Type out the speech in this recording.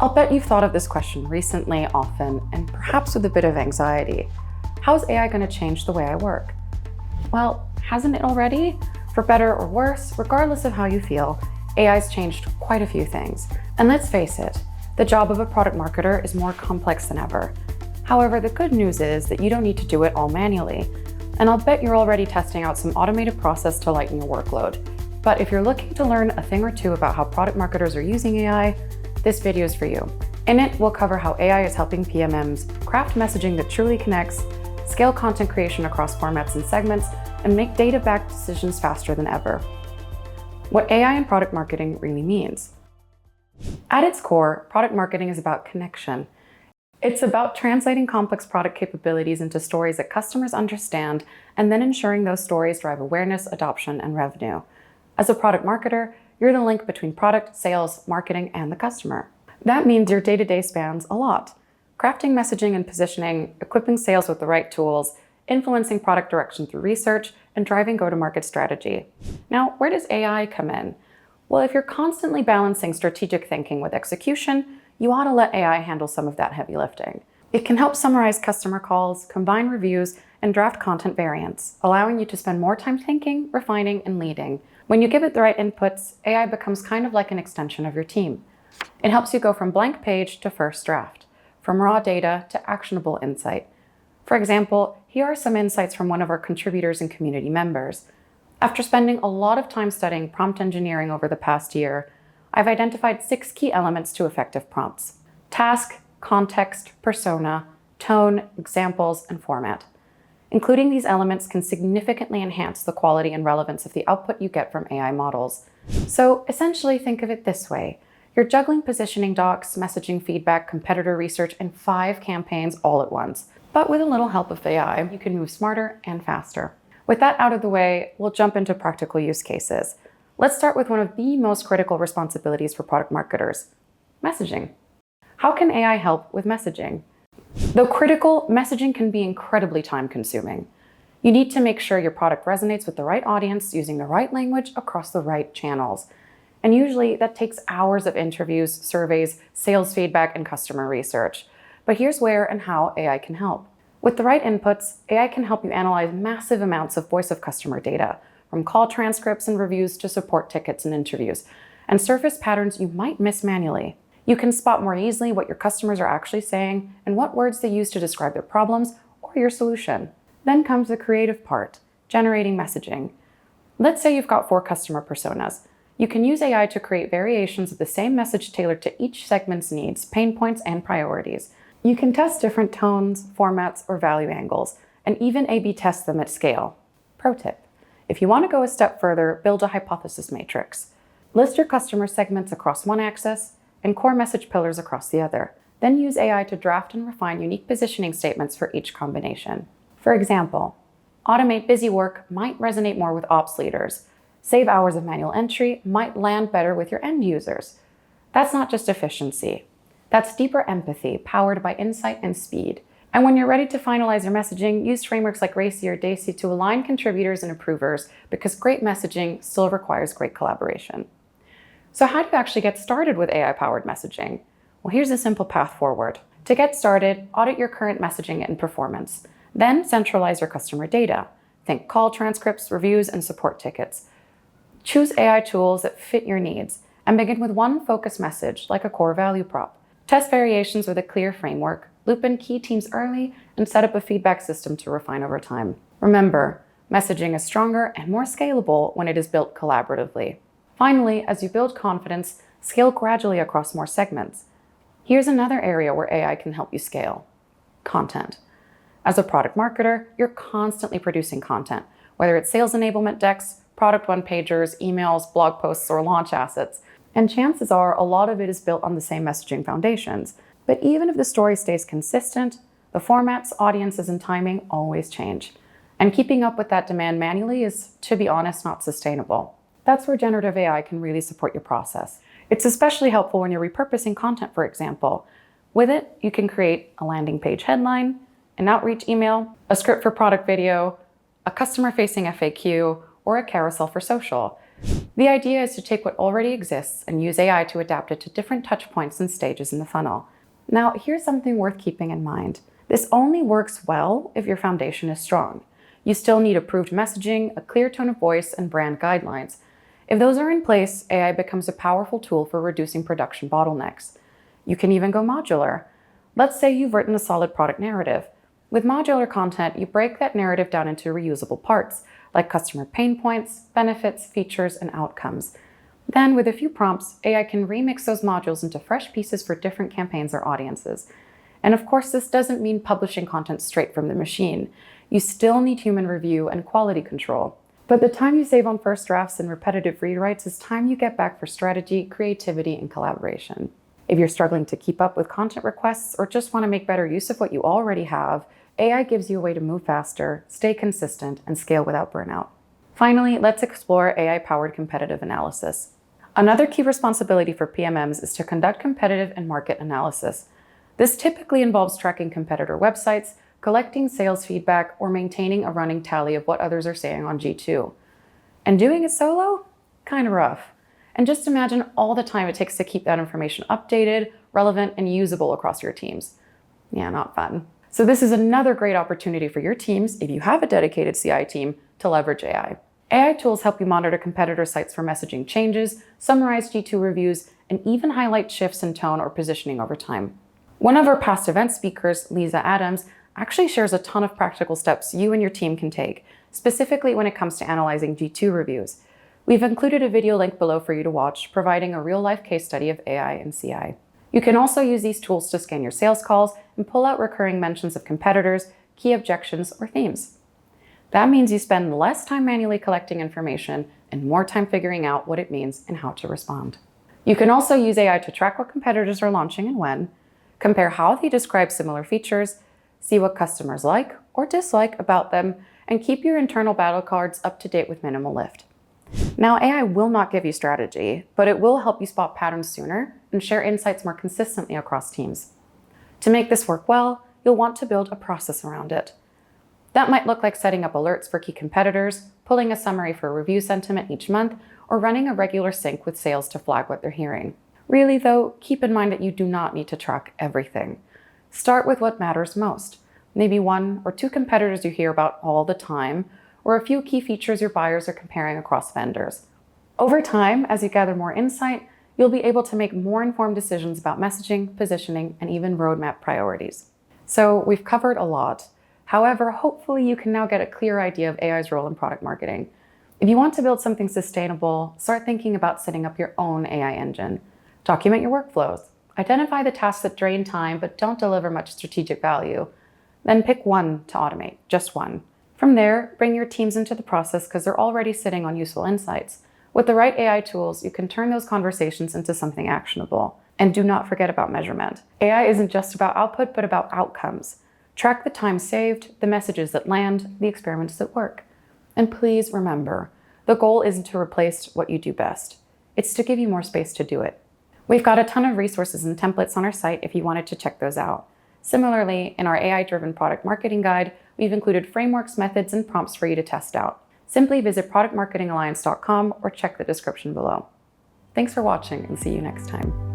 I'll bet you've thought of this question recently, often, and perhaps with a bit of anxiety. How's AI going to change the way I work? Well, hasn't it already? For better or worse, regardless of how you feel, AI's changed quite a few things. And let's face it, the job of a product marketer is more complex than ever. However, the good news is that you don't need to do it all manually. And I'll bet you're already testing out some automated process to lighten your workload. But if you're looking to learn a thing or two about how product marketers are using AI, this video is for you. In it, we'll cover how AI is helping PMMs craft messaging that truly connects, scale content creation across formats and segments, and make data-backed decisions faster than ever. What AI in product marketing really means. At its core, product marketing is about connection. It's about translating complex product capabilities into stories that customers understand, and then ensuring those stories drive awareness, adoption, and revenue. As a product marketer, you're the link between product, sales, marketing, and the customer. That means your day-to-day spans a lot. Crafting messaging and positioning, equipping sales with the right tools, influencing product direction through research, and driving go-to-market strategy. Now, where does AI come in? Well, if you're constantly balancing strategic thinking with execution, you ought to let AI handle some of that heavy lifting. It can help summarize customer calls, combine reviews, and draft content variants, allowing you to spend more time thinking, refining, and leading. When you give it the right inputs, AI becomes kind of like an extension of your team. It helps you go from blank page to first draft, from raw data to actionable insight. For example, here are some insights from one of our contributors and community members. After spending a lot of time studying prompt engineering over the past year, I've identified 6 key elements to effective prompts: task, context, persona, tone, examples, and format. Including these elements can significantly enhance the quality and relevance of the output you get from AI models. So essentially think of it this way. You're juggling positioning docs, messaging feedback, competitor research, and 5 campaigns all at once. But with a little help of AI, you can move smarter and faster. With that out of the way, we'll jump into practical use cases. Let's start with one of the most critical responsibilities for product marketers: messaging. How can AI help with messaging? Though critical, messaging can be incredibly time-consuming. You need to make sure your product resonates with the right audience using the right language across the right channels. And usually that takes hours of interviews, surveys, sales feedback, and customer research. But here's where and how AI can help. With the right inputs, AI can help you analyze massive amounts of voice of customer data, from call transcripts and reviews to support tickets and interviews, and surface patterns you might miss manually. You can spot more easily what your customers are actually saying and what words they use to describe their problems or your solution. Then comes the creative part, generating messaging. Let's say you've got 4 customer personas. You can use AI to create variations of the same message tailored to each segment's needs, pain points, and priorities. You can test different tones, formats, or value angles, and even A/B test them at scale. Pro tip: if you want to go a step further, build a hypothesis matrix. List your customer segments across one axis and core message pillars across the other. Then use AI to draft and refine unique positioning statements for each combination. For example, automate busy work might resonate more with ops leaders. Save hours of manual entry might land better with your end users. That's not just efficiency. That's deeper empathy powered by insight and speed. And when you're ready to finalize your messaging, use frameworks like RACI or DACI to align contributors and approvers, because great messaging still requires great collaboration. So how do you actually get started with AI-powered messaging? Well, here's a simple path forward. To get started, audit your current messaging and performance. Then centralize your customer data. Think call transcripts, reviews, and support tickets. Choose AI tools that fit your needs, and begin with one focused message, like a core value prop. Test variations with a clear framework, loop in key teams early, and set up a feedback system to refine over time. Remember, messaging is stronger and more scalable when it is built collaboratively. Finally, as you build confidence, scale gradually across more segments. Here's another area where AI can help you scale: content. As a product marketer, you're constantly producing content, whether it's sales enablement decks, product one-pagers, emails, blog posts, or launch assets. And chances are a lot of it is built on the same messaging foundations. But even if the story stays consistent, the formats, audiences, and timing always change. And keeping up with that demand manually is, to be honest, not sustainable. That's where generative AI can really support your process. It's especially helpful when you're repurposing content, for example. With it, you can create a landing page headline, an outreach email, a script for product video, a customer-facing FAQ, or a carousel for social. The idea is to take what already exists and use AI to adapt it to different touch points and stages in the funnel. Now, here's something worth keeping in mind. This only works well if your foundation is strong. You still need approved messaging, a clear tone of voice, and brand guidelines. If those are in place, AI becomes a powerful tool for reducing production bottlenecks. You can even go modular. Let's say you've written a solid product narrative. With modular content, you break that narrative down into reusable parts, like customer pain points, benefits, features, and outcomes. Then, with a few prompts, AI can remix those modules into fresh pieces for different campaigns or audiences. And of course, this doesn't mean publishing content straight from the machine. You still need human review and quality control. But the time you save on first drafts and repetitive rewrites is time you get back for strategy, creativity, and collaboration. If you're struggling to keep up with content requests or just want to make better use of what you already have, AI gives you a way to move faster, stay consistent, and scale without burnout. Finally, let's explore AI-powered competitive analysis. Another key responsibility for PMMs is to conduct competitive and market analysis. This typically involves tracking competitor websites, collecting sales feedback, or maintaining a running tally of what others are saying on G2. And doing it solo? Kind of rough. And just imagine all the time it takes to keep that information updated, relevant, and usable across your teams. Yeah, not fun. So this is another great opportunity for your teams, if you have a dedicated CI team, to leverage AI. AI tools help you monitor competitor sites for messaging changes, summarize G2 reviews, and even highlight shifts in tone or positioning over time. One of our past event speakers, Lisa Adams, actually shares a ton of practical steps you and your team can take, specifically when it comes to analyzing G2 reviews. We've included a video link below for you to watch, providing a real-life case study of AI and CI. You can also use these tools to scan your sales calls and pull out recurring mentions of competitors, key objections, or themes. That means you spend less time manually collecting information and more time figuring out what it means and how to respond. You can also use AI to track what competitors are launching and when, compare how they describe similar features, see what customers like or dislike about them, and keep your internal battle cards up to date with minimal lift. Now, AI will not give you strategy, but it will help you spot patterns sooner and share insights more consistently across teams. To make this work well, you'll want to build a process around it. That might look like setting up alerts for key competitors, pulling a summary for review sentiment each month, or running a regular sync with sales to flag what they're hearing. Really, though, keep in mind that you do not need to track everything. Start with what matters most. Maybe 1 or 2 competitors you hear about all the time, or a few key features your buyers are comparing across vendors. Over time, as you gather more insight, you'll be able to make more informed decisions about messaging, positioning, and even roadmap priorities. So we've covered a lot. However, hopefully you can now get a clear idea of AI's role in product marketing. If you want to build something sustainable, start thinking about setting up your own AI engine. Document your workflows. Identify the tasks that drain time but don't deliver much strategic value. Then pick one to automate, just one. From there, bring your teams into the process because they're already sitting on useful insights. With the right AI tools, you can turn those conversations into something actionable. And do not forget about measurement. AI isn't just about output, but about outcomes. Track the time saved, the messages that land, the experiments that work. And please remember, the goal isn't to replace what you do best. It's to give you more space to do it. We've got a ton of resources and templates on our site if you wanted to check those out. Similarly, in our AI-driven product marketing guide, we've included frameworks, methods, and prompts for you to test out. Simply visit productmarketingalliance.com or check the description below. Thanks for watching and see you next time.